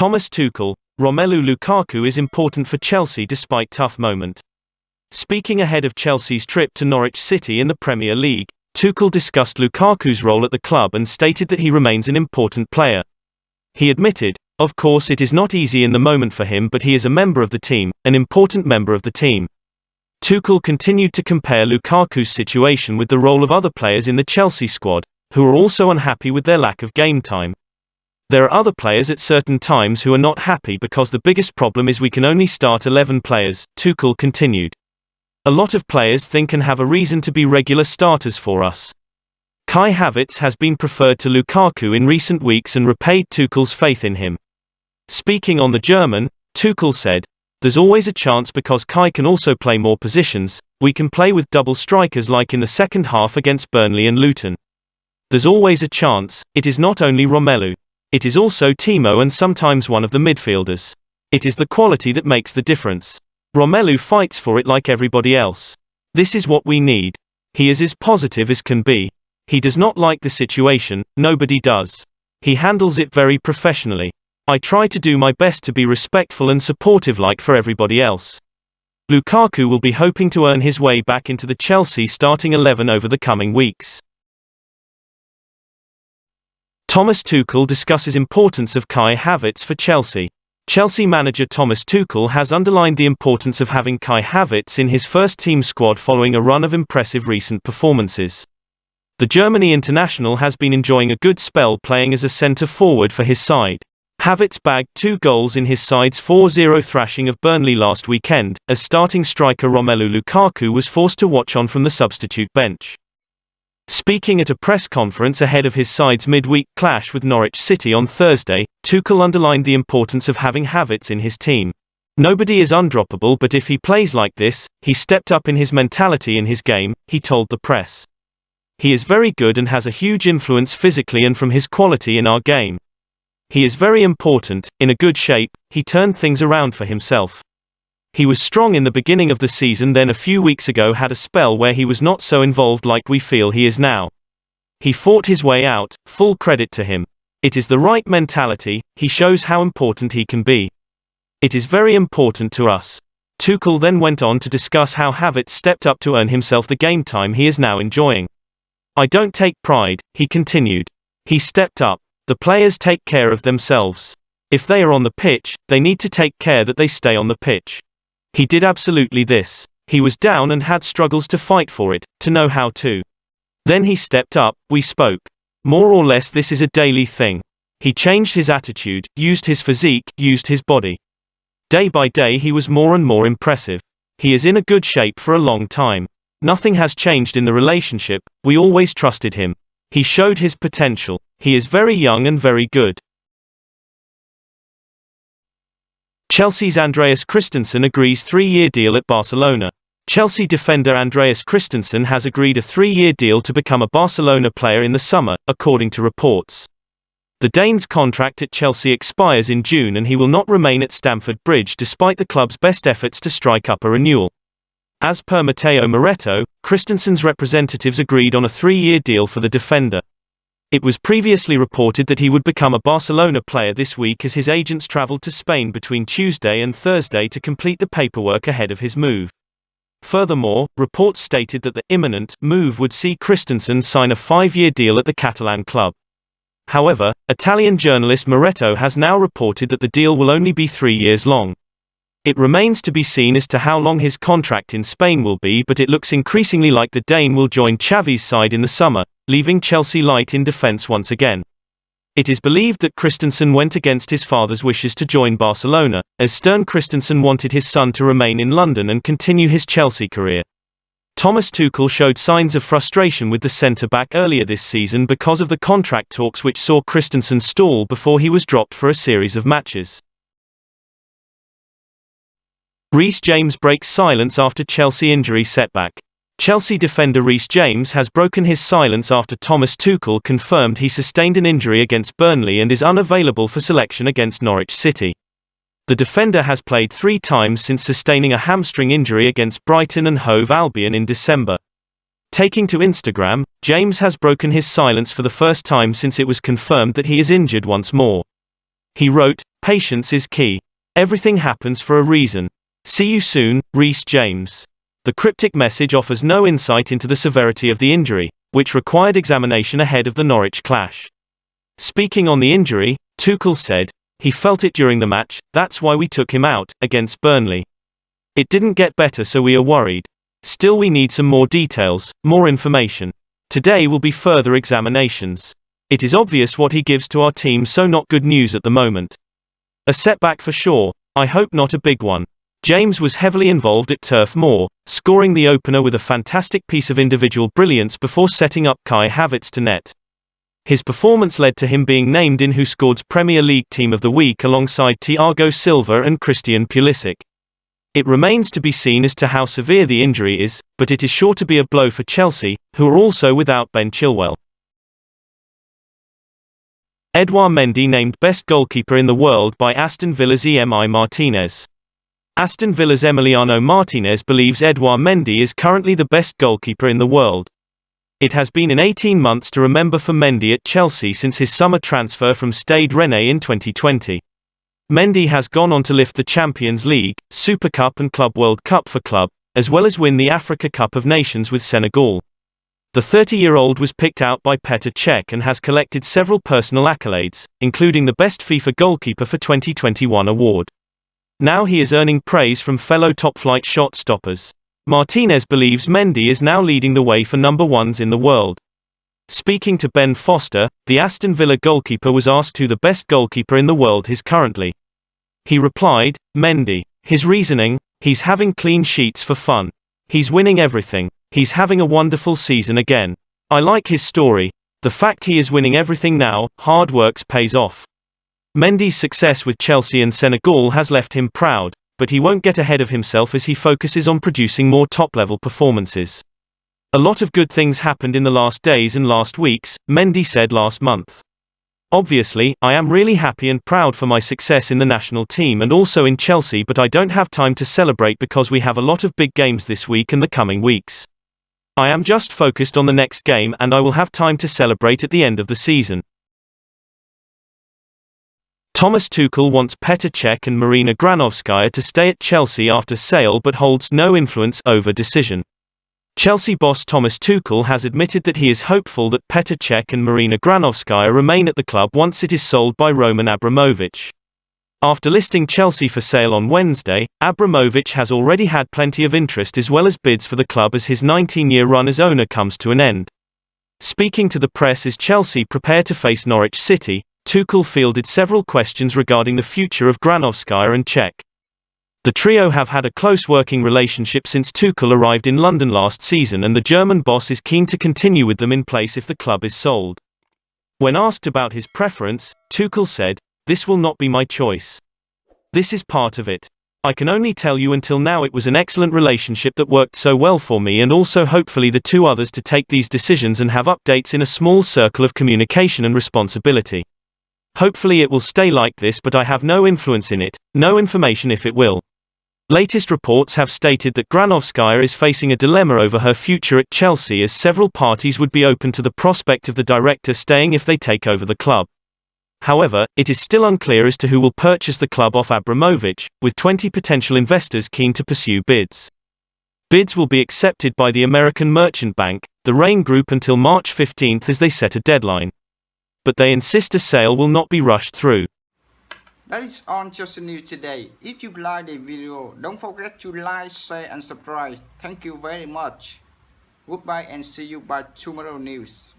Thomas Tuchel, Romelu Lukaku is important for Chelsea despite tough moment. Speaking ahead of Chelsea's trip to Norwich City in the Premier League, Tuchel discussed Lukaku's role at the club and stated that he remains an important player. He admitted, "Of course it is not easy in the moment for him, but he is a member of the team, an important member of the team." Tuchel continued to compare Lukaku's situation with the role of other players in the Chelsea squad, who are also unhappy with their lack of game time. "There are other players at certain times who are not happy because the biggest problem is we can only start 11 players, Tuchel continued. "A lot of players think and have a reason to be regular starters for us." Kai Havertz has been preferred to Lukaku in recent weeks and repaid Tuchel's faith in him. Speaking on the German, Tuchel said, "There's always a chance because Kai can also play more positions. We can play with double strikers like in the second half against Burnley and Luton. There's always a chance. It is not only Romelu. It is also Timo and sometimes one of the midfielders. It is the quality that makes the difference. Romelu fights for it like everybody else. This is what we need. He is as positive as can be. He does not like the situation, nobody does. He handles it very professionally. I try to do my best to be respectful and supportive like for everybody else." Lukaku will be hoping to earn his way back into the Chelsea starting 11 over the coming weeks. Thomas Tuchel discusses importance of Kai Havertz for Chelsea. Chelsea manager Thomas Tuchel has underlined the importance of having Kai Havertz in his first-team squad following a run of impressive recent performances. The Germany international has been enjoying a good spell playing as a centre-forward for his side. Havertz bagged 2 goals in his side's 4-0 thrashing of Burnley last weekend, as starting striker Romelu Lukaku was forced to watch on from the substitute bench. Speaking at a press conference ahead of his side's midweek clash with Norwich City on Thursday, Tuchel underlined the importance of having Havertz in his team. "Nobody is undroppable, but if he plays like this, he stepped up in his mentality in his game," he told the press. "He is very good and has a huge influence physically and from his quality in our game. He is very important, in a good shape, he turned things around for himself. He was strong in the beginning of the season, then a few weeks ago had a spell where he was not so involved like we feel he is now. He fought his way out, full credit to him. It is the right mentality, he shows how important he can be. It is very important to us." Tuchel then went on to discuss how Havertz stepped up to earn himself the game time he is now enjoying. "I don't take pride," he continued. "He stepped up. The players take care of themselves. If they are on the pitch, they need to take care that they stay on the pitch. He did absolutely this. He was down and had struggles to fight for it, to know how to. Then he stepped up, we spoke. More or less this is a daily thing. He changed his attitude, used his physique, used his body. Day by day he was more and more impressive. He is in a good shape for a long time. Nothing has changed in the relationship, we always trusted him. He showed his potential. He is very young and very good." Chelsea's Andreas Christensen agrees 3-year deal at Barcelona. Chelsea defender Andreas Christensen has agreed a 3-year deal to become a Barcelona player in the summer, according to reports. The Dane's contract at Chelsea expires in June and he will not remain at Stamford Bridge despite the club's best efforts to strike up a renewal. As per Matteo Moretto, Christensen's representatives agreed on a 3-year deal for the defender. It was previously reported that he would become a Barcelona player this week as his agents travelled to Spain between Tuesday and Thursday to complete the paperwork ahead of his move. Furthermore, reports stated that the imminent move would see Christensen sign a 5-year deal at the Catalan club. However, Italian journalist Moretto has now reported that the deal will only be 3 years long. It remains to be seen as to how long his contract in Spain will be, but it looks increasingly like the Dane will join Xavi's side in the summer, leaving Chelsea light in defence once again. It is believed that Christensen went against his father's wishes to join Barcelona, as Stern Christensen wanted his son to remain in London and continue his Chelsea career. Thomas Tuchel showed signs of frustration with the centre-back earlier this season because of the contract talks which saw Christensen stall before he was dropped for a series of matches. Reece James breaks silence after Chelsea injury setback. Chelsea defender Reece James has broken his silence after Thomas Tuchel confirmed he sustained an injury against Burnley and is unavailable for selection against Norwich City. The defender has played 3 times since sustaining a hamstring injury against Brighton and Hove Albion in December. Taking to Instagram, James has broken his silence for the first time since it was confirmed that he is injured once more. He wrote, "Patience is key. Everything happens for a reason. See you soon, Reece James." The cryptic message offers no insight into the severity of the injury, which required examination ahead of the Norwich clash. Speaking on the injury, Tuchel said, "He felt it during the match, that's why we took him out, against Burnley. It didn't get better, so we are worried. Still, we need some more details, more information. Today will be further examinations. It is obvious what he gives to our team, so not good news at the moment. A setback for sure, I hope not a big one." James was heavily involved at Turf Moor, scoring the opener with a fantastic piece of individual brilliance before setting up Kai Havertz to net. His performance led to him being named in Who Scored's Premier League Team of the Week alongside Thiago Silva and Christian Pulisic. It remains to be seen as to how severe the injury is, but it is sure to be a blow for Chelsea, who are also without Ben Chilwell. Edouard Mendy named best goalkeeper in the world by Aston Villas Emi Martinez. Aston Villa's Emiliano Martinez believes Edouard Mendy is currently the best goalkeeper in the world. It has been 18 months to remember for Mendy at Chelsea since his summer transfer from Stade Rennais in 2020. Mendy has gone on to lift the Champions League, Super Cup and Club World Cup for club, as well as win the Africa Cup of Nations with Senegal. The 30-year-old was picked out by Petr Cech and has collected several personal accolades, including the Best FIFA Goalkeeper for 2021 award. Now he is earning praise from fellow top-flight shot stoppers. Martinez believes Mendy is now leading the way for number ones in the world. Speaking to Ben Foster, the Aston Villa goalkeeper was asked who the best goalkeeper in the world is currently. He replied, "Mendy. His reasoning, he's having clean sheets for fun. He's winning everything. He's having a wonderful season again. I like his story. The fact he is winning everything now, hard work pays off." Mendy's success with Chelsea and Senegal has left him proud, but he won't get ahead of himself as he focuses on producing more top-level performances. "A lot of good things happened in the last days and last weeks," Mendy said last month. "Obviously, I am really happy and proud for my success in the national team and also in Chelsea, but I don't have time to celebrate because we have a lot of big games this week and the coming weeks. I am just focused on the next game and I will have time to celebrate at the end of the season." Thomas Tuchel wants Petr Cech and Marina Granovskaia to stay at Chelsea after sale but holds no influence over decision. Chelsea boss Thomas Tuchel has admitted that he is hopeful that Petr Cech and Marina Granovskaia remain at the club once it is sold by Roman Abramovich. After listing Chelsea for sale on Wednesday, Abramovich has already had plenty of interest as well as bids for the club as his 19-year run as owner comes to an end. Speaking to the press as Chelsea prepare to face Norwich City, Tuchel fielded several questions regarding the future of Granovskaia and Cech. The trio have had a close working relationship since Tuchel arrived in London last season, and the German boss is keen to continue with them in place if the club is sold. When asked about his preference, Tuchel said, "This will not be my choice. This is part of it. I can only tell you until now it was an excellent relationship that worked so well for me, and also hopefully the two others to take these decisions and have updates in a small circle of communication and responsibility. Hopefully it will stay like this, but I have no influence in it, no information if it will." Latest reports have stated that Granovskaia is facing a dilemma over her future at Chelsea, as several parties would be open to the prospect of the director staying if they take over the club. However, it is still unclear as to who will purchase the club off Abramovich, with 20 potential investors keen to pursue bids. Bids will be accepted by the American merchant bank, the Rain Group, until March 15 as they set a deadline. But they insist a sale will not be rushed through. That is all just news today. If you like the video, don't forget to like, share and subscribe. Thank you very much. Goodbye and see you by tomorrow news.